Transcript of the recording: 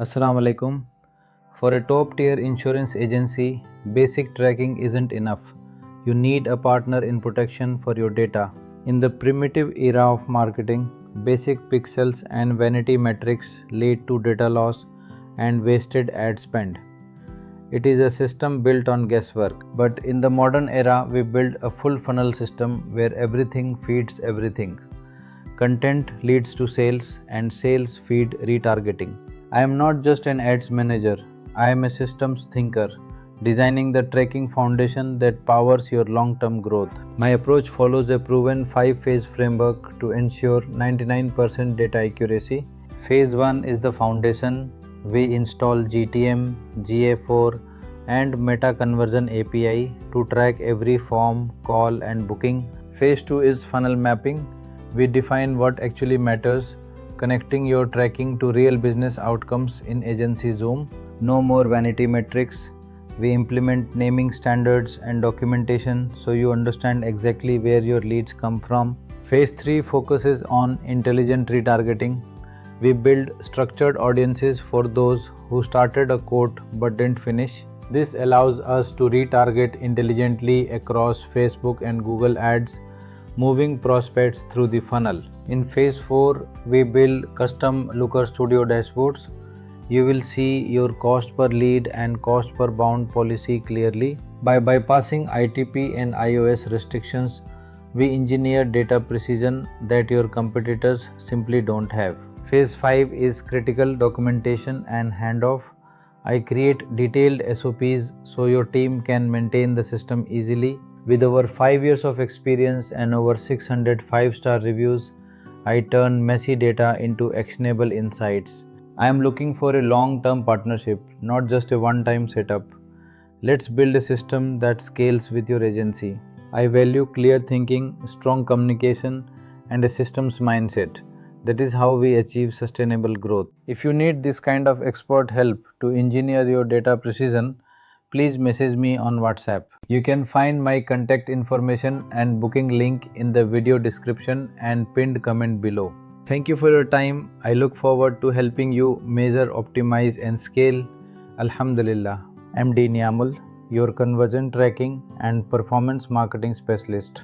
Assalamu alaikum. For a top tier insurance agency, basic tracking isn't enough. You need a partner in protection for your data. In the primitive era of marketing, basic pixels and vanity metrics lead to data loss and wasted ad spend. It is a system built on guesswork. But in the modern era, we build a full funnel system where everything feeds everything. Content leads to sales, and sales feed retargeting. I am not just an ads manager, I am a systems thinker, designing the tracking foundation that powers your long term growth. My approach follows a proven 5-phase framework to ensure 99% data accuracy. Phase 1 is the foundation. We install GTM, GA4, and Meta Conversion API to track every form, call, and booking. Phase 2 is funnel mapping. We define what actually matters, connecting your tracking to real business outcomes in Agency Zoom. No more vanity metrics. We implement naming standards and documentation so you understand exactly where your leads come from. Phase 3 focuses on intelligent retargeting. We build structured audiences for those who started a quote but didn't finish. This allows us to retarget intelligently across Facebook and Google ads, moving prospects through the funnel. In phase 4, we build custom Looker Studio dashboards. You will see your cost per lead and cost per bound policy clearly. By bypassing ITP and iOS restrictions, we engineer data precision that your competitors simply don't have. Phase 5 is critical documentation and handoff. I create detailed SOPs so your team can maintain the system easily. With over 5 years of experience and over 600 5-star reviews, I turn messy data into actionable insights. I am looking for a long-term partnership, not just a one-time setup. Let's build a system that scales with your agency. I value clear thinking, strong communication, and a systems mindset. That is how we achieve sustainable growth. If you need this kind of expert help to engineer your data precision, please message me on WhatsApp. You can find my contact information and booking link in the video description and pinned comment below. Thank you for your time. I look forward to helping you measure, optimize, and scale. Alhamdulillah. MD Niamul, your conversion tracking and performance marketing specialist.